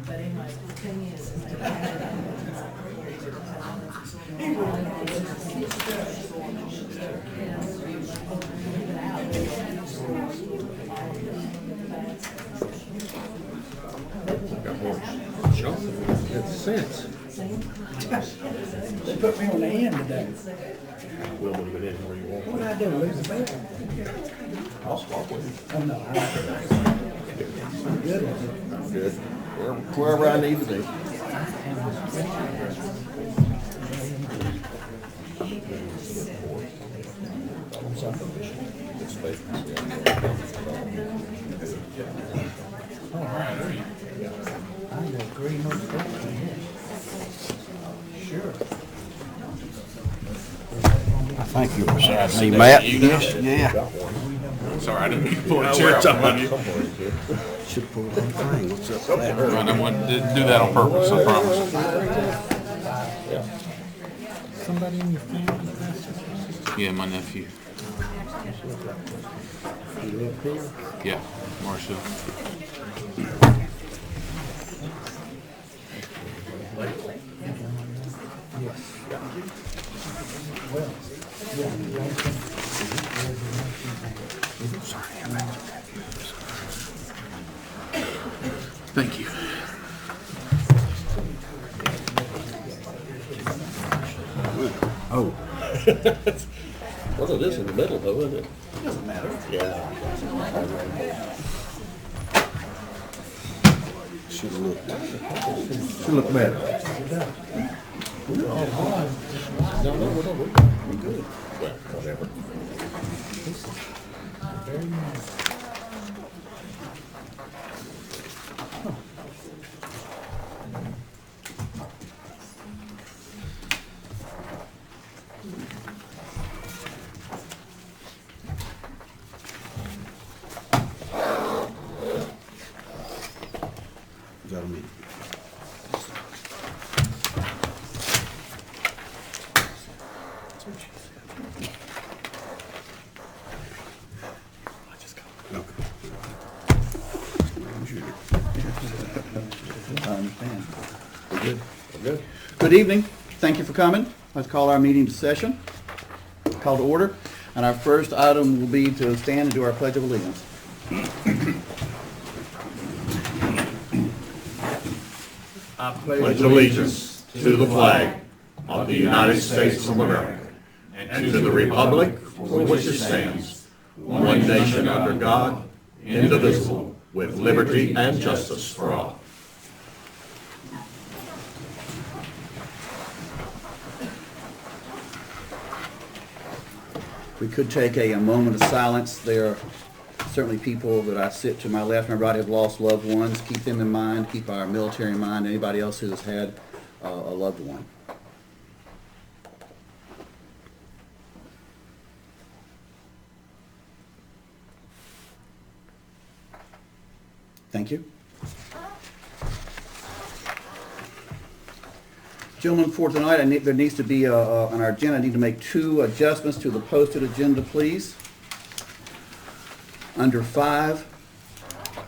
But anyway, the thing is got more junk. That's sense. They put me on the end today. We'll move it in where you want. What did I do, lose the bed? I'll swap with you. Oh, no, I'm good. I'm good. Wherever I need to be. I got green notification here. Sure. Thank you for signing me, Matt. Yeah. Sorry, I didn't pull pull a a chair chair up up on on you. you. Should pull that thing. What's up with that? I didn't do that on purpose, I promise. Somebody in your family? Yeah, my nephew. You live here? Yeah, Marshall. Thank you. Oh, Well, it is in the middle though, isn't it? Doesn't matter. Yeah. should look better. No, we're good. Well, whatever. Very nice. Got a meeting. I understand. We're good. We're good. Good evening. Thank you for coming. Let's call our meeting to session. Call to order. And our first item will be to stand and do our Pledge of Allegiance. I pledge allegiance to the flag of the United States of America and to the republic for which it stands, one nation under God, indivisible, with liberty and justice for all. We could take a moment of silence. There are certainly people that I sit to my left and my right have lost loved ones. Keep them in mind. Keep our military in mind. Anybody else who has had a loved one. Thank you. Gentlemen, for tonight, there needs to be, on our agenda, I need to make 2 adjustments to the posted agenda, please. Under 5,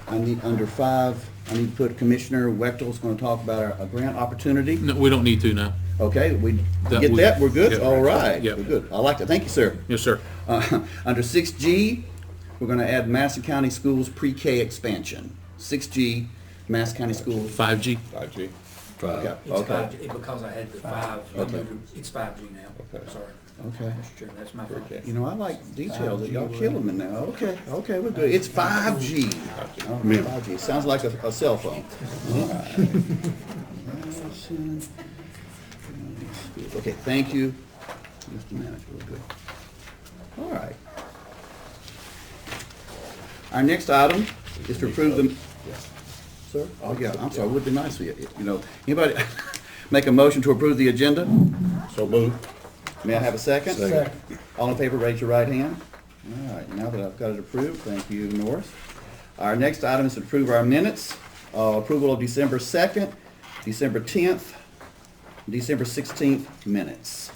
I need to put Commissioner Wechtel's going to talk about a grant opportunity. No, we don't need to now. Okay, we That get we- that, we're good? Yep. All right, Yep. we're good. I like that. Thank you, sir. Yes, sir. Under 6G, we're going to add Madison County Schools pre-K expansion. 6G, Madison County Schools. 5G. 5G. Okay, It's okay, 5G, because I had the 5, Okay. it's 5G now. Okay. Sorry, okay. Mr. Chairman, that's my fault. Okay. You know, I like details that y'all killing me now. Okay, okay, we're good. It's 5G. Oh, 5G. Sounds like a cell phone. All right. Okay, thank you, Mr. Manager. We're good. All right. Our next item is to approve the. Sir? Oh, yeah, I'm sorry, it would be nice for you, anybody make a motion to approve the agenda? So moved. May I have a second? Second. All in favor, raise your right hand. All right, now that I've got it approved, thank you, Norris. Our next item is to approve our minutes. Approval of December 2nd, December 10th, December 16th minutes.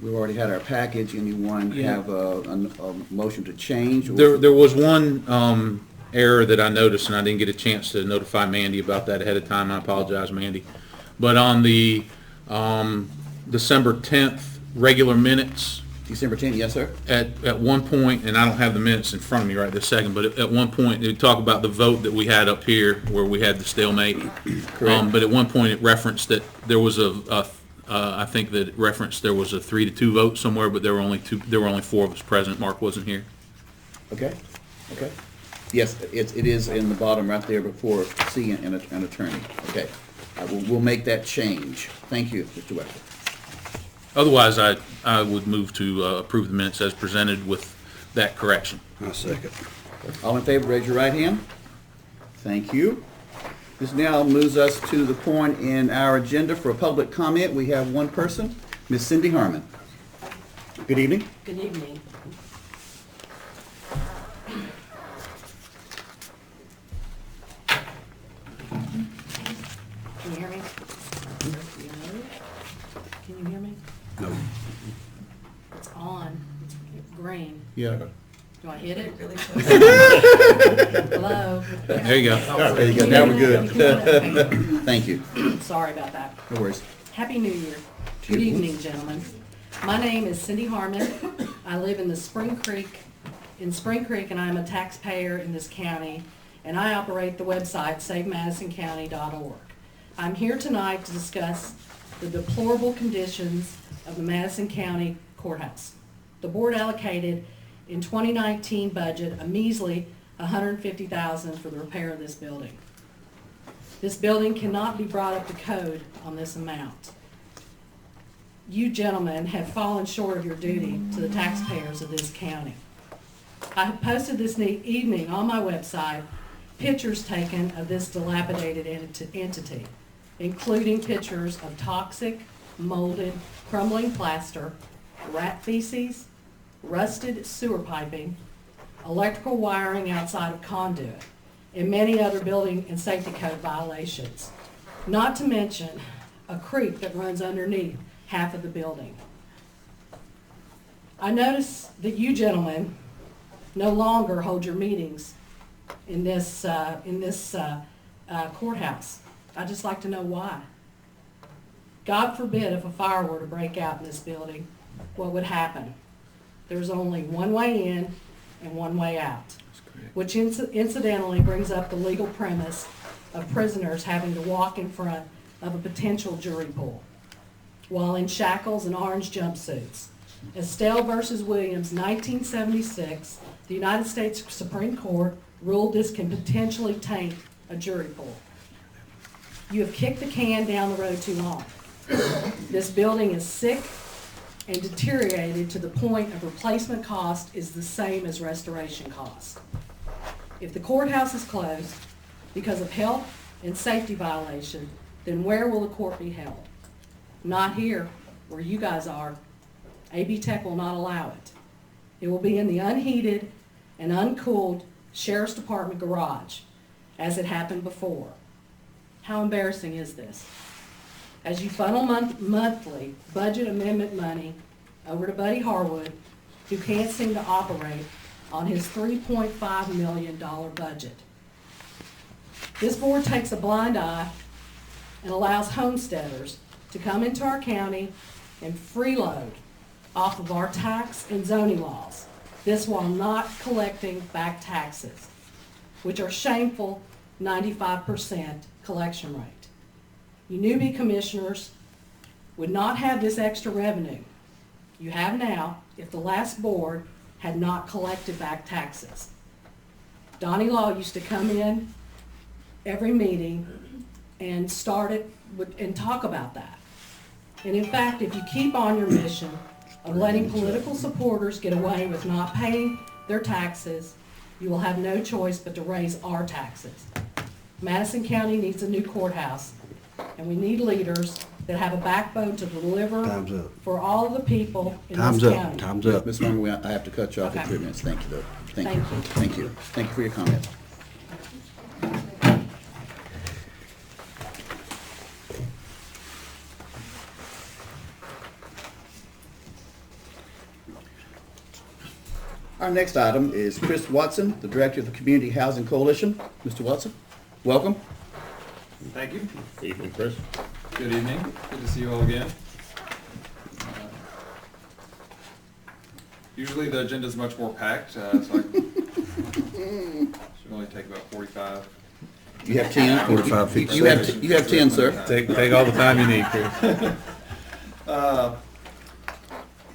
We've already had our package. Anyone Yeah. have a motion to change? or- There was one error that I noticed, and I didn't get a chance to notify Mandy about that ahead of time. I apologize, Mandy. But on the December 10th regular minutes, December 10th, yes, sir? at one point, and I don't have the minutes in front of me right this second, but at one point, they talk about the vote that we had up here where we had the stalemate. Correct. But at one point, it referenced that there was I think that it referenced there was a 3-2 vote somewhere, but there were only 4 of us present. Mark wasn't here. Okay, okay. Yes, it is in the bottom right there before C and an attorney. Okay, we'll make that change. Thank you, Mr. Webster. Otherwise, I would move to approve the minutes as presented with that correction. I second. All in favor, raise your right hand. Thank you. This now moves us to the point in our agenda for public comment. We have one person, Ms. Cindy Harmon. Good evening. Good evening. Can you hear me? No? Can you hear me? No. It's on. It's green. Yeah. Do I hit it? Hello? There you go. There you go. Now we're good. Okay. Thank you. Sorry about that. No worries. Happy New Year. Good evening, gentlemen. My name is Cindy Harmon. I live in Spring Creek, and I'm a taxpayer in this county, and I operate the website SaveMadisonCounty.org. I'm here tonight to discuss the deplorable conditions of the Madison County Courthouse. The board allocated in 2019 budget a measly $150,000 for the repair of this building. This building cannot be brought up to code on this amount. You gentlemen have fallen short of your duty to the taxpayers of this county. I have posted this evening on my website pictures taken of this dilapidated entity, including pictures of toxic, molded, crumbling plaster, rat feces, rusted sewer piping, electrical wiring outside of conduit, and many other building and safety code violations. Not to mention a creek that runs underneath half of the building. I notice that you gentlemen no longer hold your meetings in this courthouse. I'd just like to know why. God forbid if a fire were to break out in this building, what would happen? There's only one way in and one way out, which incidentally brings up the legal premise of prisoners having to walk in front of a potential jury pool while in shackles and orange jumpsuits. Estelle versus Williams, 1976, the United States Supreme Court ruled this can potentially taint a jury pool. You have kicked the can down the road too long. This building is sick and deteriorated to the point of replacement cost is the same as restoration cost. If the courthouse is closed because of health and safety violation, then where will the court be held? Not here, where you guys are. AB Tech will not allow it. It will be in the unheated and uncooled Sheriff's Department garage, as it happened before. How embarrassing is this? As you funnel monthly budget amendment money over to Buddy Harwood, who can't seem to operate on his $3.5 million budget. This board takes a blind eye and allows homesteaders to come into our county and freeload off of our tax and zoning laws. This while not collecting back taxes, which are shameful 95% collection rate. You newbie commissioners would not have this extra revenue you have now if the last board had not collected back taxes. Donnie Law used to come in every meeting and talk about that. And in fact, if you keep on your mission of letting political supporters get away with not paying their taxes, you will have no choice but to raise our taxes. Madison County needs a new courthouse, and we need leaders that have a backbone to deliver Time's up. for all of the people in Time's this up. county. Time's up. Ms. Harmon, I have to cut you off at Okay. 3 minutes. Thank you, though. Thank you. Thank you. Thank you for your comment. Our next item is Chris Watson, the Director of the Community Housing Coalition. Mr. Watson, welcome. Thank you. Evening, Chris. Good evening. Good to see you all again. Usually the agenda is much more packed, so I should only take about 45. You have 10? 45 feet. You have 10, sir. Take all the time you need, Chris.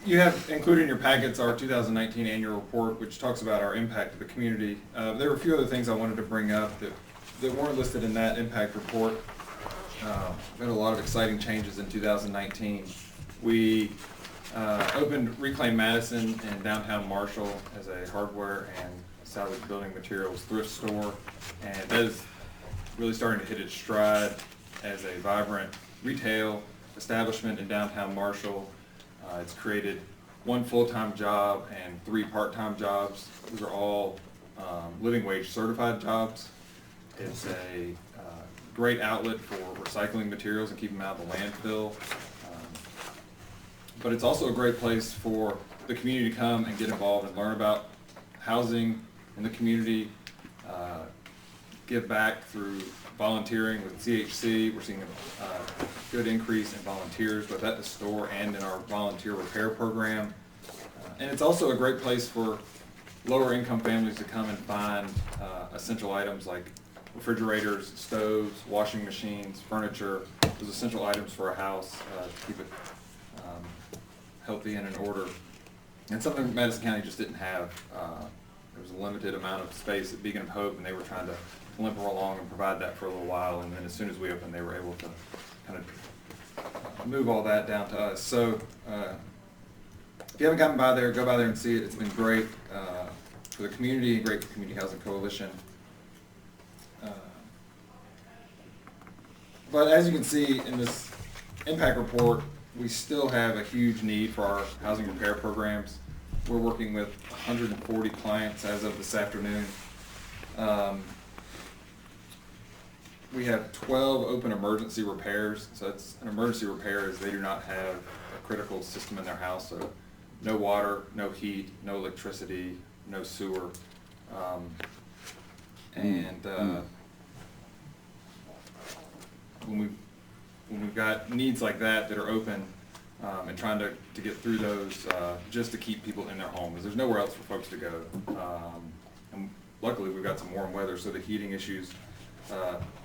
You have included in your packets our 2019 annual report, which talks about our impact to the community. There were a few other things I wanted to bring up that weren't listed in that impact report. We had a lot of exciting changes in 2019. We opened Reclaim Madison in downtown Marshall as a hardware and salvage building materials thrift store, and that is really starting to hit its stride as a vibrant retail establishment in downtown Marshall. It's created 1 full-time job and 3 part-time jobs. Those are all living wage certified jobs. It's a great outlet for recycling materials and keeping them out of the landfill. But it's also a great place for the community to come and get involved and learn about housing in the community, give back through volunteering with CHC. We're seeing a good increase in volunteers, both at the store and in our volunteer repair program. And it's also a great place for lower income families to come and find essential items like refrigerators, stoves, washing machines, furniture, those essential items for a house to keep it healthy and in order. And something Madison County just didn't have. There was a limited amount of space at Beacon of Hope, and they were trying to limper along and provide that for a little while, and then as soon as we opened, they were able to kind of move all that down to us. So if you haven't gotten by there, go by there and see it. It's been great for the community, great for the Community Housing Coalition. But as you can see in this impact report, we still have a huge need for our housing repair programs. We're working with 140 clients as of this afternoon. We have 12 open emergency repairs. So it's an emergency repair is they do not have a critical system in their house. So no water, no heat, no electricity, no sewer. When we've got needs like that are open and trying to get through those just to keep people in their homes. There's nowhere else for folks to go. And luckily we've got some warm weather, so the heating issues,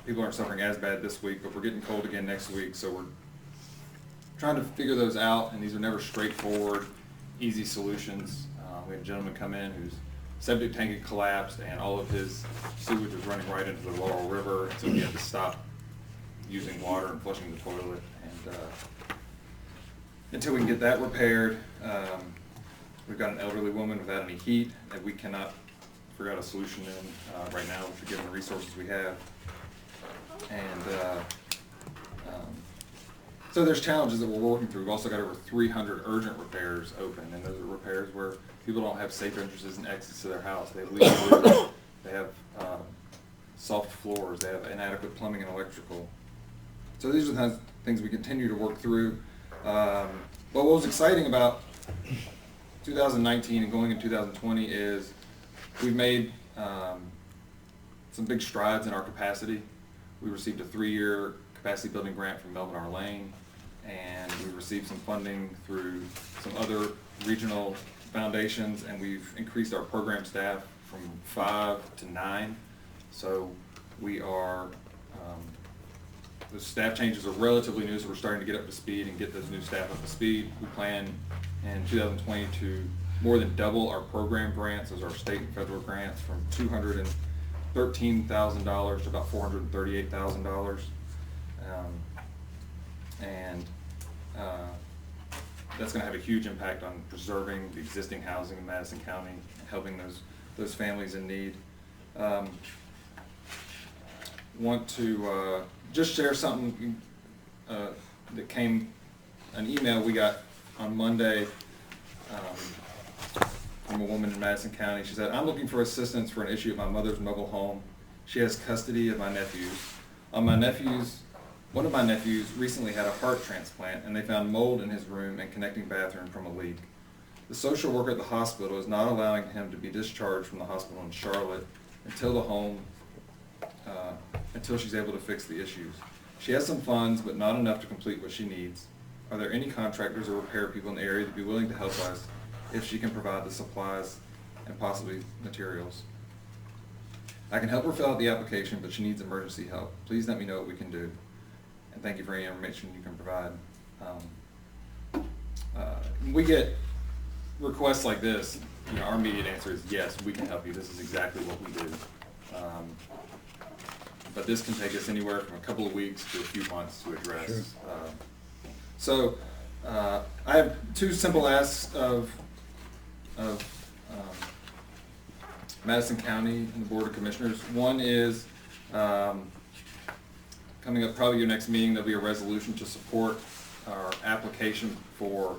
people aren't suffering as bad this week, but we're getting cold again next week, so we're trying to figure those out, and these are never straightforward, easy solutions. We had a gentleman come in whose septic tank had collapsed and all of his sewage was running right into the Laurel River, so he had to stop using water and flushing the toilet. And until we can get that repaired, we've got an elderly woman without any heat that we cannot figure out a solution in right now, given the resources we have. And so there's challenges that we're working through. We've also got over 300 urgent repairs open, and those are repairs where people don't have safe entrances and exits to their house. They have leaky roofs, they have soft floors, they have inadequate plumbing and electrical. So these are the kinds of things we continue to work through. But what was exciting about 2019 and going in 2020 is we've made some big strides in our capacity. We received a 3-year capacity building grant from Melvin R. Lane, and we received some funding through some other regional foundations, and we've increased our program staff from 5 to 9. So we are, the staff changes are relatively new, so we're starting to get up to speed and get those new staff up to speed. We plan in 2020 to more than double our program grants, those are state and federal grants, from $213,000 to about $438,000. That's going to have a huge impact on preserving the existing housing in Madison County, helping those families in need. Want to just share something that came, an email we got on Monday from a woman in Madison County. She said, "I'm looking for assistance for an issue at my mother's mobile home. She has custody of my nephews. One of my nephews recently had a heart transplant, and they found mold in his room and connecting bathroom from a leak. The social worker at the hospital is not allowing him to be discharged from the hospital in Charlotte until the home, until she's able to fix the issues. She has some funds, but not enough to complete what she needs. Are there any contractors or repair people in the area that would be willing to help us if she can provide the supplies and possibly materials? I can help her fill out the application, but she needs emergency help. Please let me know what we can do. And thank you for any information you can provide. We get requests like this, our immediate answer is yes, we can help you. This is exactly what we do. But this can take us anywhere from a couple of weeks to a few months to address. Sure. So I have two simple asks of Madison County and the Board of Commissioners. One is coming up probably your next meeting, there'll be a resolution to support our application for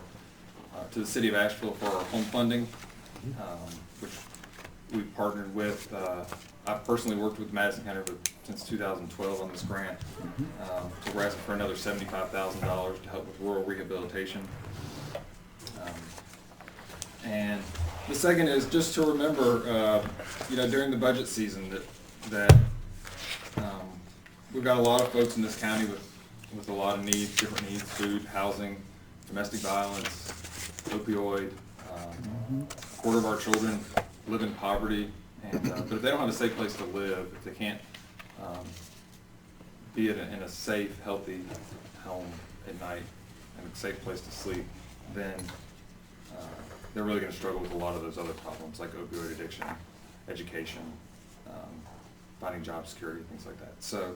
to the City of Asheville for our home funding, which we've partnered with. I've personally worked with Madison County since 2012 on this grant. So we're asking for another $75,000 to help with rural rehabilitation. And the second is just to remember, during the budget season that we've got a lot of folks in this county with a lot of needs, different needs: food, housing, domestic violence, opioid. A quarter of our children live in poverty, and but if they don't have a safe place to live, if they can't be in a safe, healthy home at night and a safe place to sleep, then they're really going to struggle with a lot of those other problems like opioid addiction, education, finding job security, things like that. So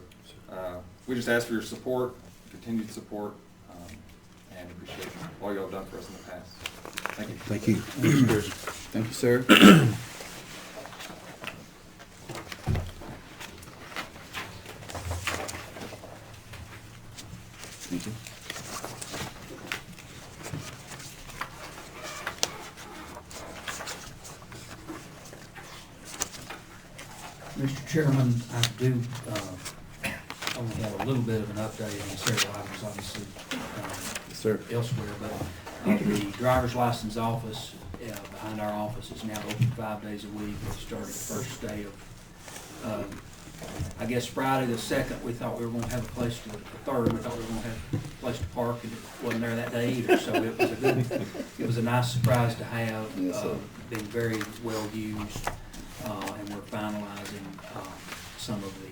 we just ask for your support, continued support, and appreciate all y'all have done for us in the past. Thank you. Thank you. Thank you, sir. Thank you. Mr. Chairman, I do only have a little bit of an update on several items, obviously, Yes, sir. elsewhere, but the driver's license office behind our office is now open 5 days a week. It started the first day of, I guess Friday the 2nd, we thought we were going to have a place to, the 3rd, we thought we were going to have a place to park, and it wasn't there that day either, so it was a nice surprise to have. Yes, sir. Been very well used, and we're finalizing some of the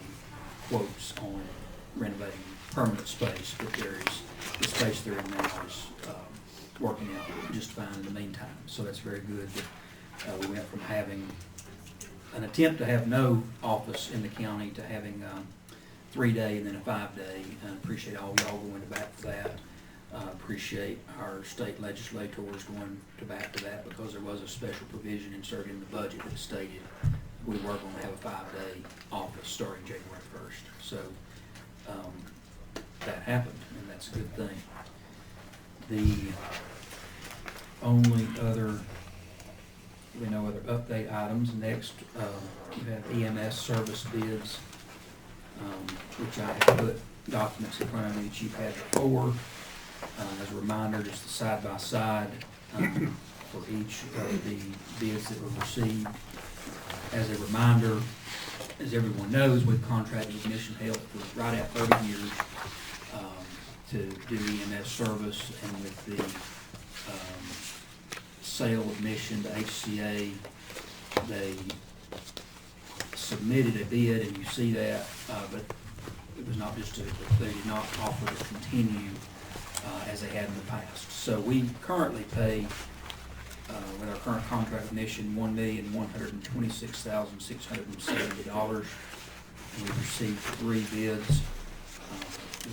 quotes on renovating permanent space, but the space they're in now is working out just fine in the meantime. So that's very good that we went from having an attempt to have no office in the county to having 3-day and then a 5-day. And appreciate all y'all going to bat for that. Appreciate our state legislators going to bat for that, because there was a special provision inserted in the budget that stated we were going to have a 5-day office starting January 1st. So that happened, and that's a good thing. The only other, no other update items. Next, you have EMS Service Bids, which I have put documents in front of you that you've had before. As a reminder, just the side-by-side for each of the bids that were received. As a reminder, as everyone knows, we've contracted with Mission Health for right at 30 years to do EMS service, and with the sale of Mission to HCA, they submitted a bid, and you see that, but it was not just they did not offer to continue as they had in the past. So we currently pay, with our current contract with Mission, $1,126,670. And we've received 3 bids,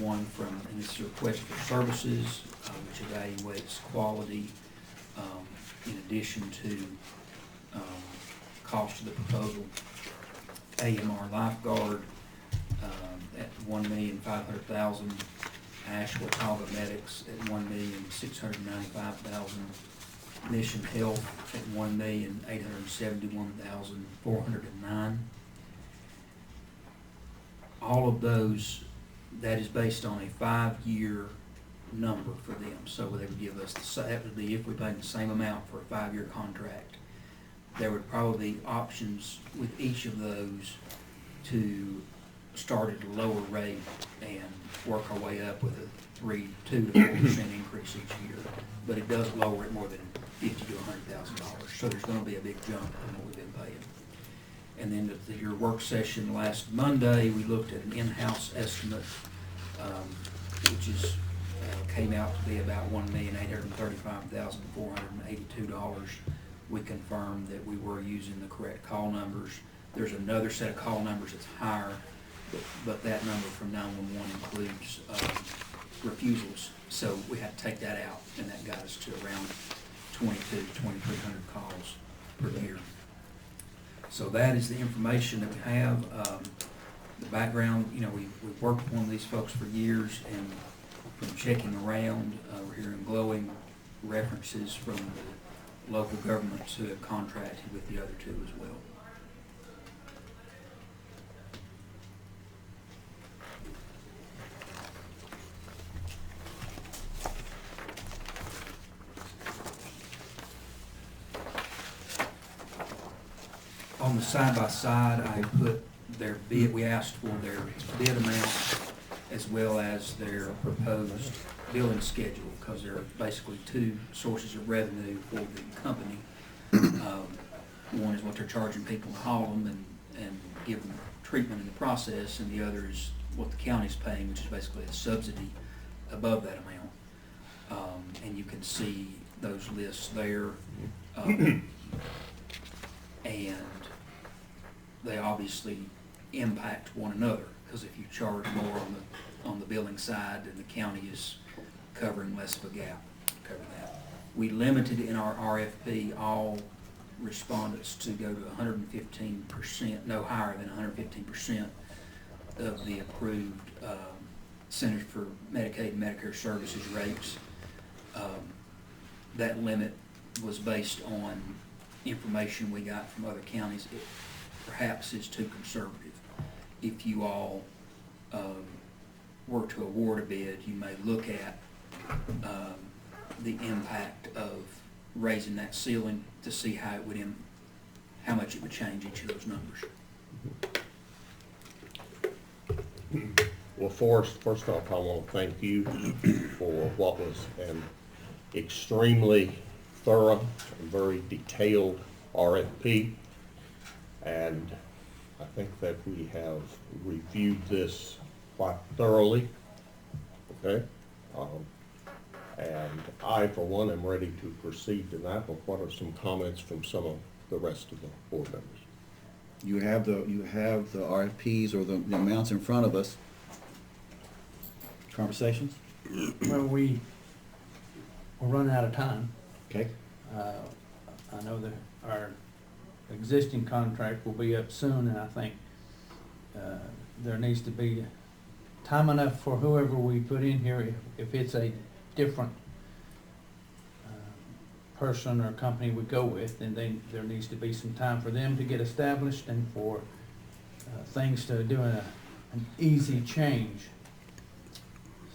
one from, and this is a request for services, which evaluates quality in addition to cost of the proposal. AMR Lifeguard at $1,500,000. Ashwatthana Medics at $1,695,000. Mission Health at $1,871,409. All of those, that is based on a 5-year number for them. So they would give us, that would be if we paid the same amount for a 5-year contract. There would probably be options with each of those to start at a lower rate and work our way up with a 2 to 4% increase each year. But it does lower it more than $50,000 to $100,000. So there's going to be a big jump in what we've been paying. And then at your work session last Monday, we looked at an in-house estimate, which is came out to be about $1,835,482. We confirmed that we were using the correct call numbers. There's another set of call numbers that's higher, but that number from 911 includes refusals. So we had to take that out, and that got us to around 2,300 calls per year. So that is the information that we have. The background, we've worked with one of these folks for years, and from checking around, we're hearing glowing references from the local governments who have contracted with the other two as well. On the side-by-side, I put their bid, we asked for their bid amount as well as their proposed billing schedule, because there are basically two sources of revenue for the company. One is what they're charging people to haul them and give them treatment in the process, and the other is what the county's paying, which is basically a subsidy above that amount. And you can see those lists there. And they obviously impact one another, because if you charge more on the billing side, then the county is covering less of a gap to cover that. We limited in our RFP all respondents to go to 115%, no higher than 115% of the approved Centers for Medicaid and Medicare Services rates. That limit was based on information we got from other counties. It perhaps is too conservative. If you all were to award a bid, you may look at the impact of raising that ceiling to see how it would how much it would change each of those numbers. Well, Forrest, first off, I want to thank you for what was an extremely thorough and very detailed RFP. And I think that we have reviewed this quite thoroughly, okay? And I, for one, am ready to proceed to that, but what are some comments from some of the rest of the board members? You have the RFPs or the amounts in front of us. Conversations? Well, we're running out of time. Okay. I know that our existing contract will be up soon, and I think there needs to be time enough for whoever we put in here, if it's a different person or company we go with, then there needs to be some time for them to get established and for things to do an easy change.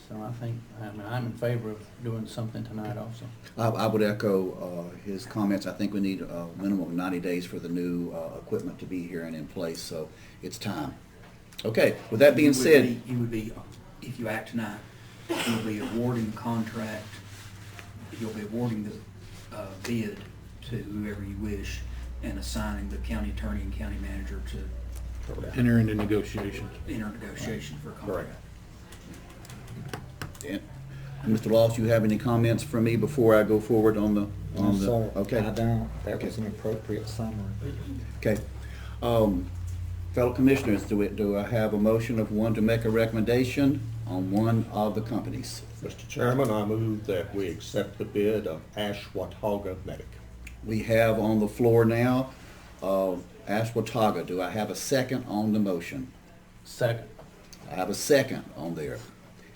So I think, I'm in favor of doing something tonight also. I would echo his comments. I think we need a minimum of 90 days for the new equipment to be here and in place, so it's time. Okay, with that being said. You would be, if you act tonight, you'll be awarding the contract, you'll be awarding the bid to whoever you wish, and assigning the county attorney and county manager to Enter into negotiations. enter negotiation for a contract. Yeah. Mr. Loss, you have any comments for me before I go forward on the? No, sir. Okay. I don't. That Okay. was an appropriate summary. Okay. Fellow commissioners, do I have a motion of one to make a recommendation on one of the companies? Mr. Chairman, I move that we accept the bid of Ashwaubenon Medic. We have on the floor now, Ashwaubenon. Do I have a second on the motion? Second. I have a second on there.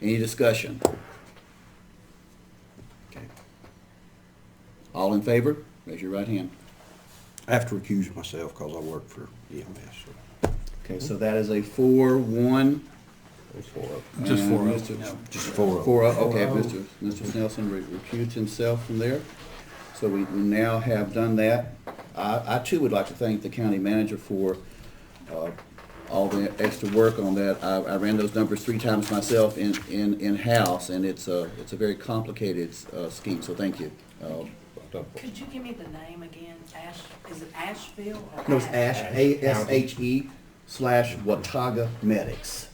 Any discussion? Okay. All in favor? Raise your right hand. I have to recuse myself because I work for EMS. So. Okay, so that is a 4-1 There's 4 of Just And 4 of Mr. No. Just 4 of them. 4 of, okay, 4-0. Mr. Snelson recused himself from there. So we now have done that. I too would like to thank the county manager for all the extra work on that. I ran those numbers 3 times myself in-house, and it's a very complicated scheme, so thank you. Could you give me the name again? Is it Asheville or? No, it's ASHE, ASHE/Watauga Medics.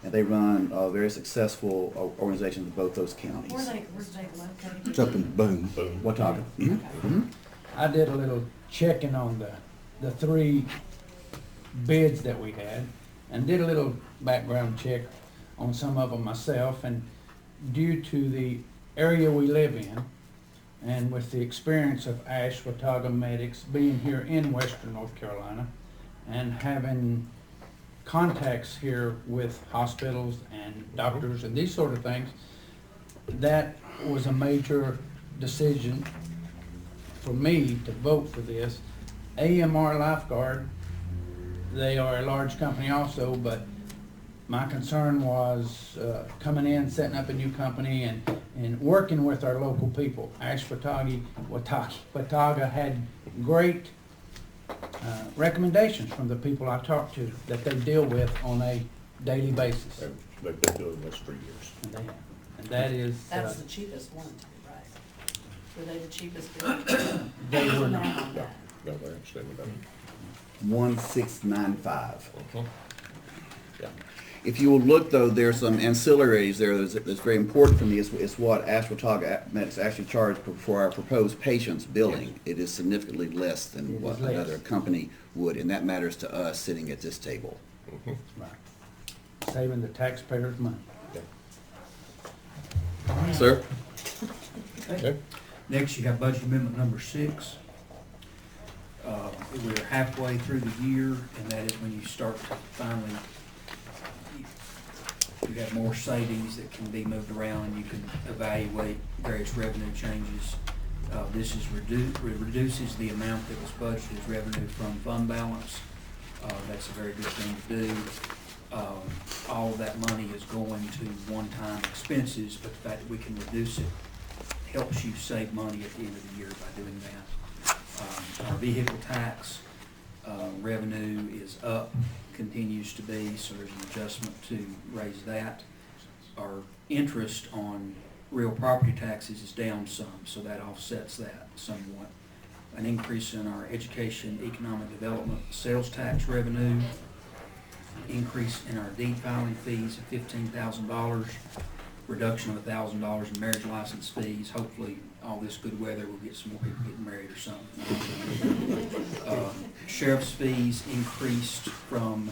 And they run a very successful organization in both those counties. Where's they located? It's up in Boone. Watauga. I did a little checking on the 3 bids that we had, and did a little background check on some of them myself, and due to the area we live in, and with the experience of ASHE Watauga Medics being here in Western North Carolina, and having contacts here with hospitals and doctors and these sort of things, that was a major decision for me to vote for this. AMR Lifeguard, they are a large company also, but my concern was coming in, setting up a new company, and working with our local people. ASHE Watauga had great recommendations from the people I talked to that they deal with on a daily basis. They've been doing this for years. And they have. And that is, That's the cheapest one, right? Were they the cheapest bid? they were Now not. on that. No, they understand what that means. 1695. Yeah. If you will look, though, there's some ancillaries there that's very important for me. It's what ASHE Watauga Medics actually charge for our proposed patients billing. It is significantly less than It what is less. another company would, and that matters to us sitting at this table. Right. Saving the taxpayers' money. Sir? Okay. Next, you have budget amendment number 6. We're halfway through the year, and that is when you start to finally, you have more savings that can be moved around, and you can evaluate various revenue changes. This is reduces the amount that was budgeted as revenue from fund balance. That's a very good thing to do. All of that money is going to one-time expenses, but the fact that we can reduce it helps you save money at the end of the year by doing that. Our vehicle tax revenue is up, continues to be, so there's an adjustment to raise that. Our interest on real property taxes is down some, so that offsets that somewhat. An increase in our education, economic development, sales tax revenue, increase in our deed filing fees of $15,000, reduction of $1,000 in marriage license fees. Hopefully, all this good weather will get some more people getting married or something. Sheriff's fees increased from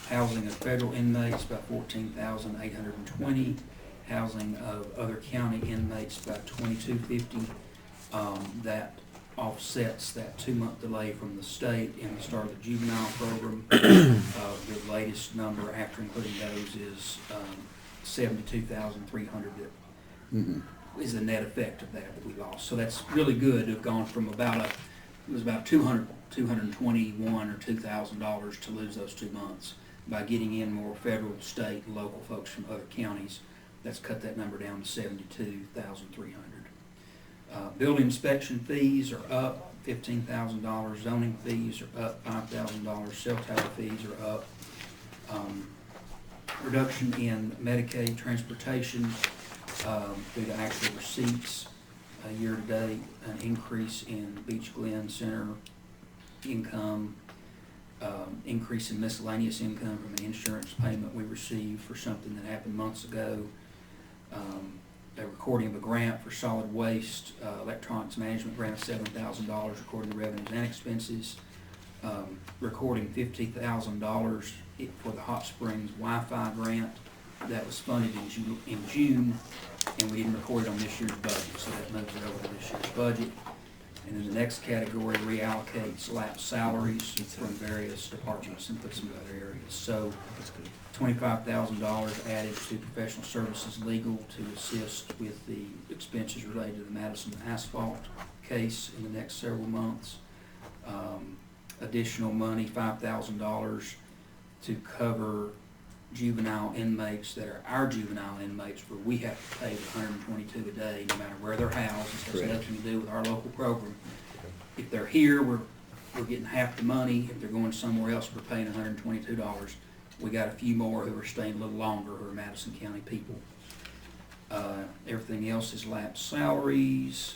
housing of federal inmates by $14,820, housing of other county inmates by $2,250. That offsets that 2-month delay from the state in the start of the juvenile program. The latest number after including those is $72,300 that is the net effect of that we lost. So that's really good to have gone from it was about $221 or $2,000 to lose those 2 months. By getting in more federal, state, and local folks from other counties, that's cut that number down to $72,300. Building inspection fees are up $15,000. Zoning fees are up $5,000. Cell tower fees are up. Reduction in Medicaid transportation due to actual receipts year to date. An increase in Beach Glen Center income. Increase in miscellaneous income from an insurance payment we received for something that happened months ago. A recording of a grant for solid waste, electronics management grant of $7,000, recording the revenues and expenses. Recording $50,000 for the Hot Springs Wi-Fi grant that was funded in June, and we didn't record it on this year's budget, so that moves it over to this year's budget. And then the next category reallocates lapsed salaries from various departments and puts them in other areas. So $25,000 added to professional services legal to assist with the expenses related to the Madison asphalt case in the next several months. Additional money, $5,000 to cover juvenile inmates that are our juvenile inmates where we have to pay the $122 a day, no matter where they're housed. This has Correct. nothing to do with our local program. If they're here, we're getting half the money. If they're going somewhere else, we're paying $122. We got a few more who are staying a little longer who are Madison County people. Everything else is lapsed salaries.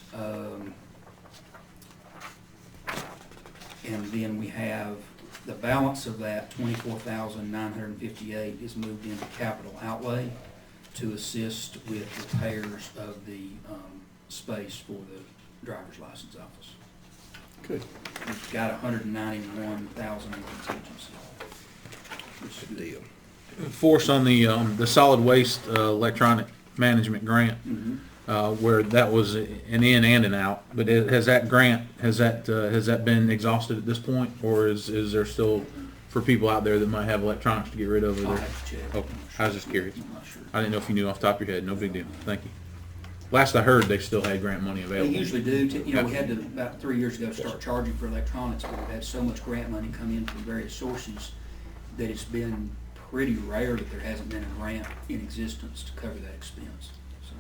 And then we have the balance of that, $24,958, is moved into capital outlay to assist with repairs of the space for the driver's license office. Good. We've got $191,000 in contingency. Which is Good deal. Force on the solid waste electronic management grant, Mhm. where that was an in and an out. But has that grant, has that been exhausted at this point, or is there still, for people out there that might have electronics to get rid of? I'll Or have to check. Oh, I was just curious. I'm not sure. I didn't know if you knew off the top of your head. No big deal. Thank you. Last I heard, they still had grant money They available. usually do. You know, we had to, about 3 years ago, start charging for electronics, but we've had so much grant money come in from various sources that it's been pretty rare that there hasn't been a grant in existence to cover that expense. So,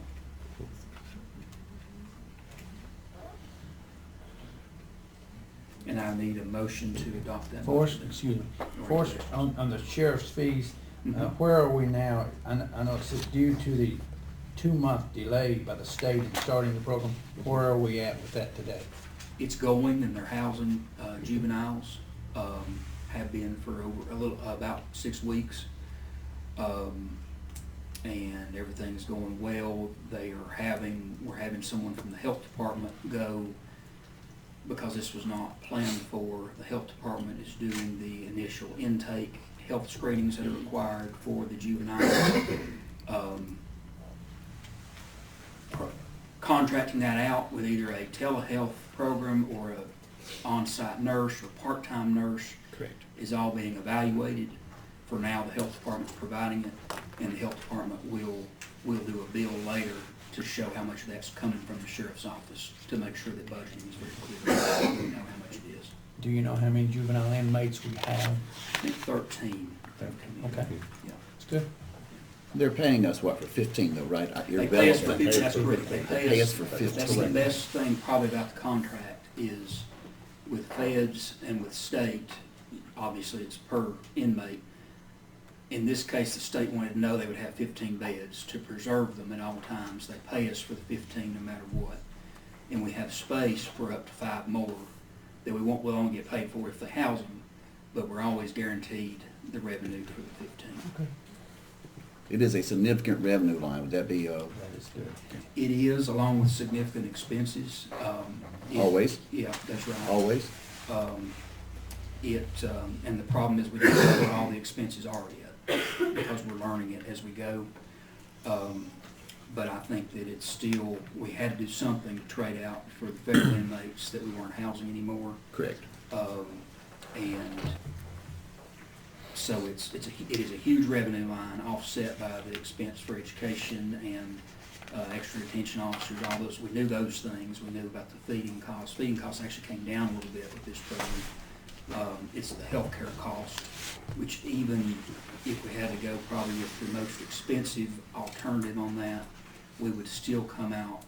and I need a motion to adopt that. Forrest, motion. excuse me, Forrest, on the sheriff's fees, Mhm. where are we now? I know it's due to the 2-month delay by the state in starting the program. Where are we at with that today? It's going, and they're housing juveniles, have been for about 6 weeks. And everything's going well. We're having someone from the health department go, because this was not planned for. The health department is doing the initial intake health screenings that are required for the juveniles. Contracting that out with either a telehealth program or a on-site nurse or part-time nurse. Correct. Is all being evaluated. For now, the health department's providing it, and the health department will do a bill later to show how much of that's coming from the sheriff's office, to make sure that budgeting is very clear. We know how much it is. Do you know how many juvenile inmates we have? I think 13. Okay, Yeah. that's good. They're paying us, what, for 15 though, right? They pay us for 15, that's correct. They Pay us for 15. That's the best thing probably about the contract is with feds and with state, obviously it's per inmate. In this case, the state wanted to know they would have 15 beds to preserve them at all times. They pay us for the 15 no matter what. And we have space for up to 5 more that we'll only get paid for if they house them, but we're always guaranteed the revenue for the 15. Okay. It is a significant revenue line. Would that be, That is good. It is, along with significant expenses. Always? Yeah, that's right. always? And the problem is we don't know what all the expenses are yet, because we're learning it as we go. But I think that it's still, we had to do something to trade out for the federal inmates that we weren't housing anymore. Correct. And so it is a huge revenue line offset by the expense for education and extra detention officers, all those. We knew those things. We knew about the feeding costs. Feeding costs actually came down a little bit with this program. It's the healthcare cost, which even if we had to go probably with the most expensive alternative on that, we would still come out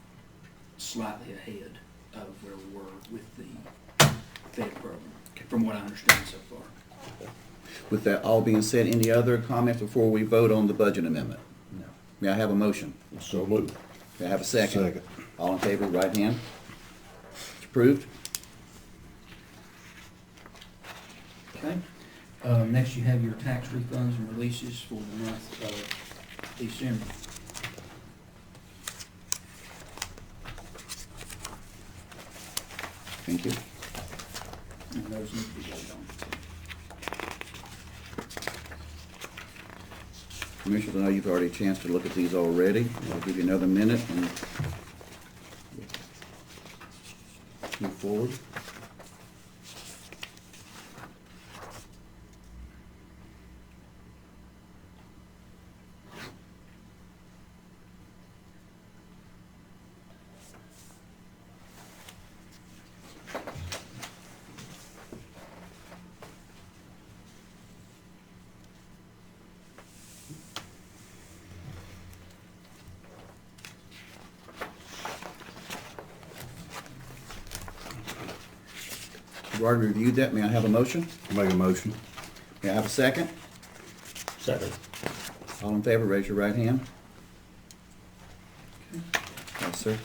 slightly ahead of where we were with the Fed program, from what I understand so far. With that all being said, any other comments before we vote on the budget amendment? No. May I have a motion? So moved. May I have a second? Second. All in favor, right hand. It's approved. Okay. Next, you have your tax refunds and releases for the month of December. Thank you. And those need to be voted on. Commissioners, I know you've already had a chance to look at these already. I'll give you another minute and move forward. We've already reviewed that. May I have a motion? Make a motion. May I have a second? Second. All in favor, raise your right hand. Yes, sir.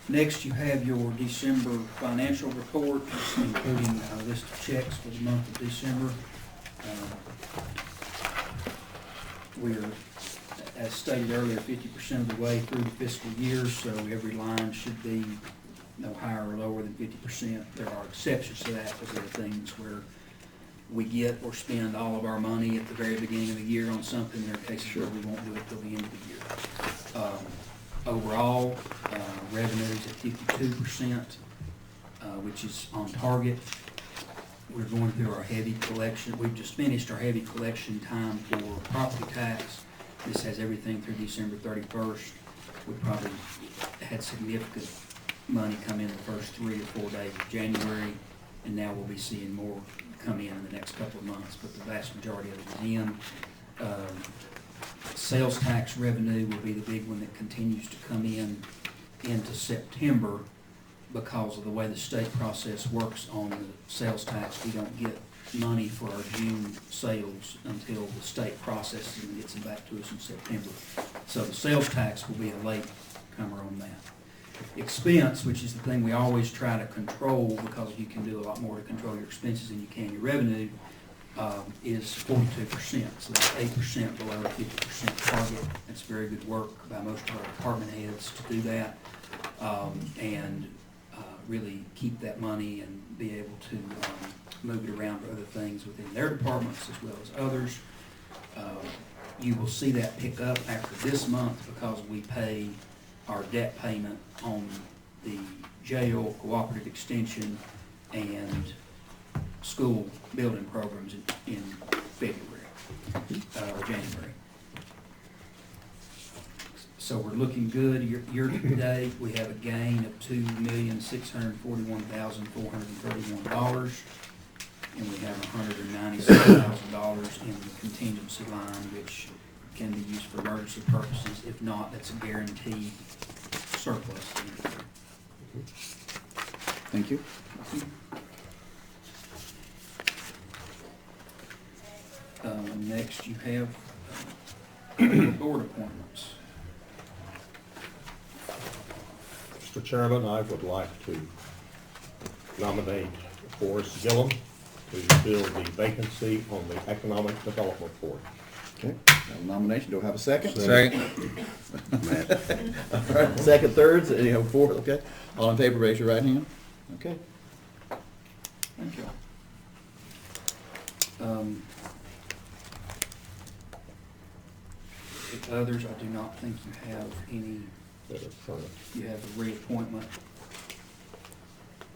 Next, you have your December financial report, including a list of checks for the month of December. We're, as stated earlier, 50% of the way through the fiscal year, so every line should be no higher or lower than 50%. There are exceptions to that, because there are things where we get or spend all of our money at the very beginning of the year on something. There are cases where we won't do it till the end of the year. Overall, revenues at 52%, which is on target. We're going through our heavy collection. We've just finished our heavy collection time for property tax. This has everything through December 31st. We probably had significant money come in the first 3 or 4 days of January, and now we'll be seeing more come in the next couple of months, but the vast majority of it is in. Sales tax revenue will be the big one that continues to come in into September because of the way the state process works on the sales tax. We don't get money for our June sales until the state processes and gets them back to us in September. So the sales tax will be a late comer on that. Expense, which is the thing we always try to control because you can do a lot more to control your expenses than you can your revenue, is 42%. So that's 8% below the 50% target. That's very good work by most of our department heads to do that, and really keep that money and be able to move it around to other things within their departments as well as others. You will see that pick up after this month because we pay our debt payment on the jail, cooperative extension, and school building programs in February or January. So we're looking good. Year to date, we have a gain of $2,641,431, and we have $197,000 in the contingency line, which can be used for emergency purposes. If not, that's a guaranteed surplus. Thank you. Next, you have board appointments. Mr. Chairman, I would like to nominate Forrest Gilliam to fill the vacancy on the Economic Development Board. Okay, have a nomination. Do I have a second? Second. All right, second, thirds, fourth, okay. All in favor, raise your right hand. Okay. Thank you. The others, I do not think you have any. You have a reappointment.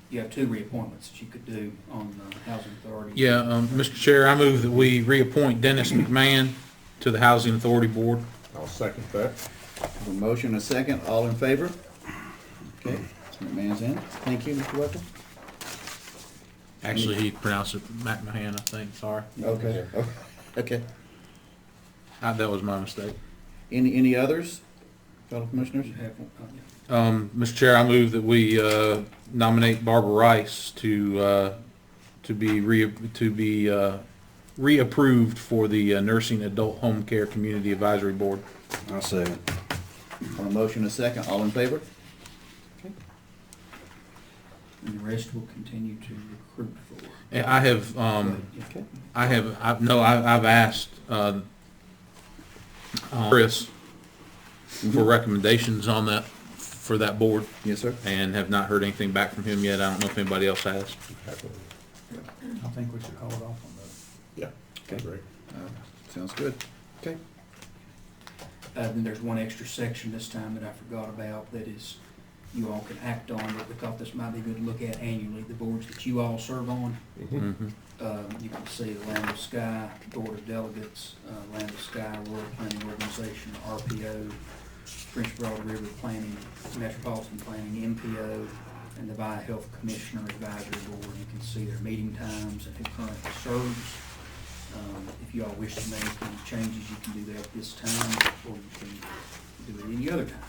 You have 2 reappointments that you could do on the Housing Authority. Yeah, Mr. Chair, I move that we reappoint Dennis McMahon to the Housing Authority Board. I'll second that. A motion and a second. All in favor? Okay, Mr. McMahon's in. Thank you, Mr. Welker. Actually, he pronounced it McMahon, I think, sorry. Okay, okay. That was my mistake. Any others, fellow commissioners? You have one. Yeah. Mr. Chair, I move that we nominate Barbara Rice to be reapproved for the Nursing Adult Home Care Community Advisory Board. I'll second. On a motion and a second, all in favor? Okay. And the rest will continue to recruit for. I have, Okay. I've asked Chris for recommendations on that, for that board, Yes, sir. and have not heard anything back from him yet. I don't know if anybody else has. I think we should hold off on those. Yeah, Okay. great. Sounds good. Okay. Then there's one extra section this time that I forgot about that is, you all can act on it. We thought this might be good to look at annually, the boards that you all serve on. Mhm. You can see the Land of Sky Board of Delegates, Land of Sky Rural Planning Organization, RPO, French Broad River Planning, Metropolitan Planning, MPO, and the Via Health Commissioner Advisory Board. You can see their meeting times and who currently serves. If you all wish to make any changes, you can do that this time, or you can do it any other time.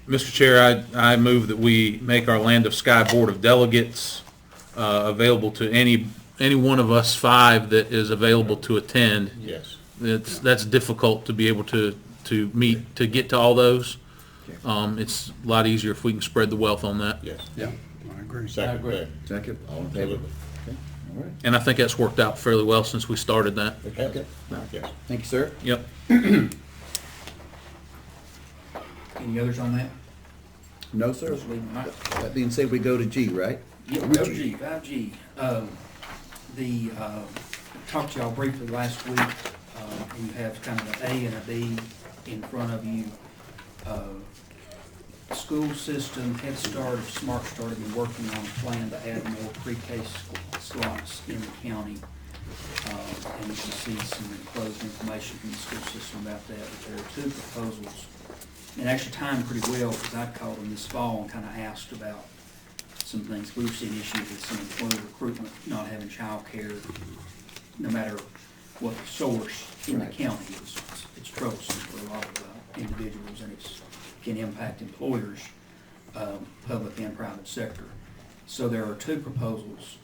Mr. Chair, I move that we make our Land of Sky Board of Delegates available to any one of us 5 that is available to attend. Yes. That's difficult to be able to meet, to get to all those. It's a lot easier if we can spread the wealth on that. Yes. Yeah, I agree. Second. agree. there. Second, all in favor? Absolutely. Okay, all right. And I think that's worked out fairly well since we started that. Okay. Yes. Thank you, sir. Yep. Any others on that? No, sir. Just leave them out. That being said, we go to G, right? Yeah, 5G. Talked to y'all briefly last week, and you have kind of an A and a B in front of you. School system, Head Start, or Smart Start have been working on a plan to add more pre-K slots in the county. And you can see some enclosed information from the school system about that, but there are 2 proposals. And actually timed pretty well, because I called them this fall and kind of asked about some things. We've seen issues with some employee recruitment, not having childcare, no matter what the source in the county is. It's troublesome for a lot of individuals, and it can impact employers, public and private sector. So there are 2 proposals.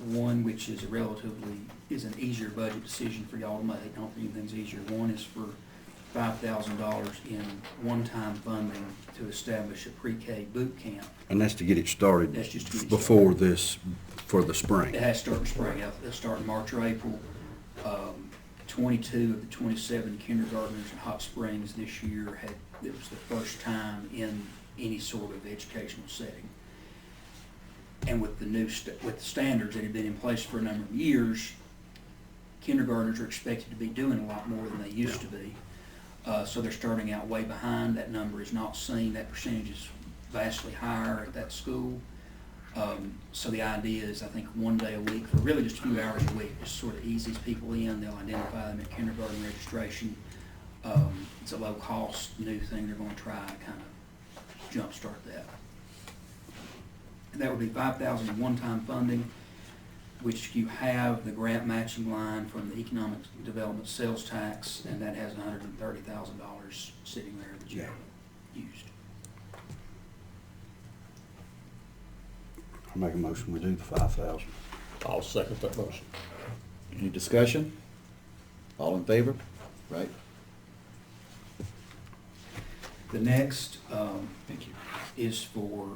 One which is an easier budget decision for y'all to make. I don't think anything's easier. One is for $5,000 in one-time funding to establish a pre-K boot camp. And that's to get it started That's just to get it before this, for the spring. It has to start in spring. It'll start in March or April. 22 of the 27 kindergartners in Hot Springs this year it was the first time in any sort of educational setting. And with the with the standards that have been in place for a number of years, kindergartners are expected to be doing a lot more than they used to be. So they're starting out way behind. That number is not seen. That percentage is vastly higher at that school. So the idea is, I think, 1 day a week, for really just a few hours a week, just sort of eases people in. They'll identify them at kindergarten registration. It's a low-cost new thing they're going to try to kind of jumpstart that. And that would be $5,000 in one-time funding, which you have the grant matching line from the Economic Development Sales Tax, and that has $130,000 sitting there that you haven't used. I make a motion, we do the 5,000. I'll second that motion. Any discussion? All in favor? Right? The next is for,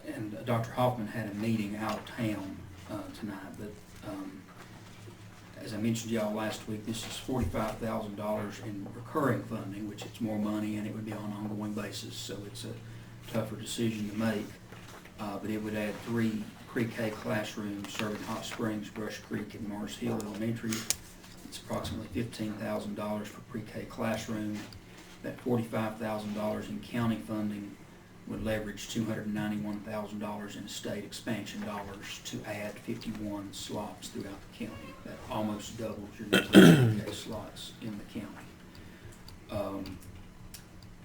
and Dr. Hoffman had a meeting out of town tonight, but as I mentioned to y'all last week, this is $45,000 in recurring funding, which it's more money and it would be on an ongoing basis, so it's a tougher decision to make. But it would add 3 pre-K classrooms serving Hot Springs, Brush Creek, and Mars Hill Elementary. It's approximately $15,000 for pre-K classroom. That $45,000 in county funding would leverage $291,000 in state expansion dollars to add 51 slots throughout the county. That almost doubles your number of pre-K slots in the county.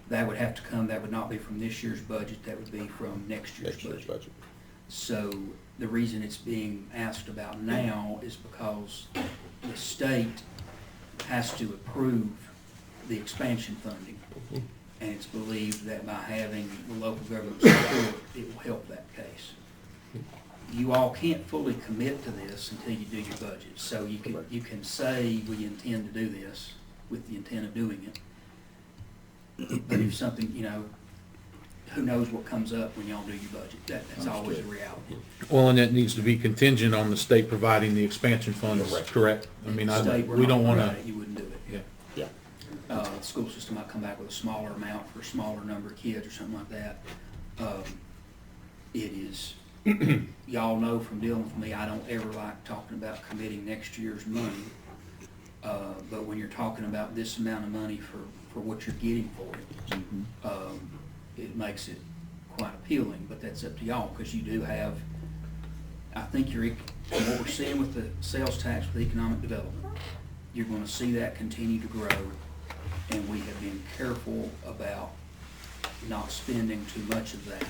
That would have to come, that would not be from this year's budget, that would be from next year's budget. So the reason it's being asked about now is because the state has to approve the expansion funding. And it's believed that by having the local government support, it will help that case. You all can't fully commit to this until you do your budget. So you can say we intend to do this with the intent of doing it. But if something, who knows what comes up when y'all do your budget. That's always a reality. Well, and that needs to be contingent on the state providing the expansion funds, correct? I mean, we don't want to. You wouldn't do it. Yeah. Yeah. The school system might come back with a smaller amount for a smaller number of kids or something like that. It is, y'all know from dealing with me, I don't ever like talking about committing next year's money. But when you're talking about this amount of money for what you're getting for it, it makes it quite appealing, but that's up to y'all, because you do have, I think what we're seeing with the sales tax with economic development, you're going to see that continue to grow, and we have been careful about not spending too much of that.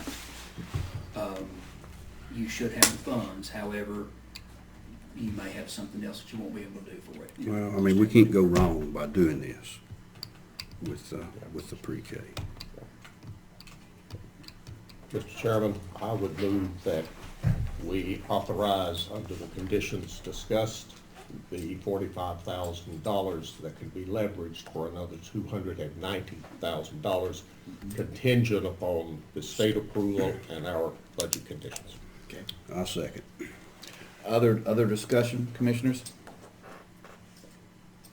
You should have the funds, however, you may have something else that you won't be able to do for it. Well, I mean, we can't go wrong by doing this with the pre-K. Mr. Chairman, I would move that we authorize, under the conditions discussed, the $45,000 that could be leveraged for another $290,000 contingent upon the state approval and our budget conditions. Okay. I second. Other discussion, commissioners?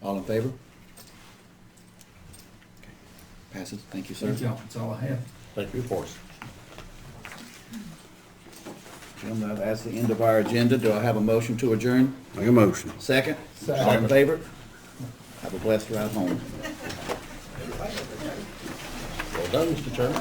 All in favor? Okay. Passes. Thank you, sir. Thank y'all, that's all I have. Thank you, Forrest. Gentlemen, that's the end of our agenda. Do I have a motion to adjourn? Make a motion. Second? All in favor? Have a blessed ride home. Well done, Mr. Chairman.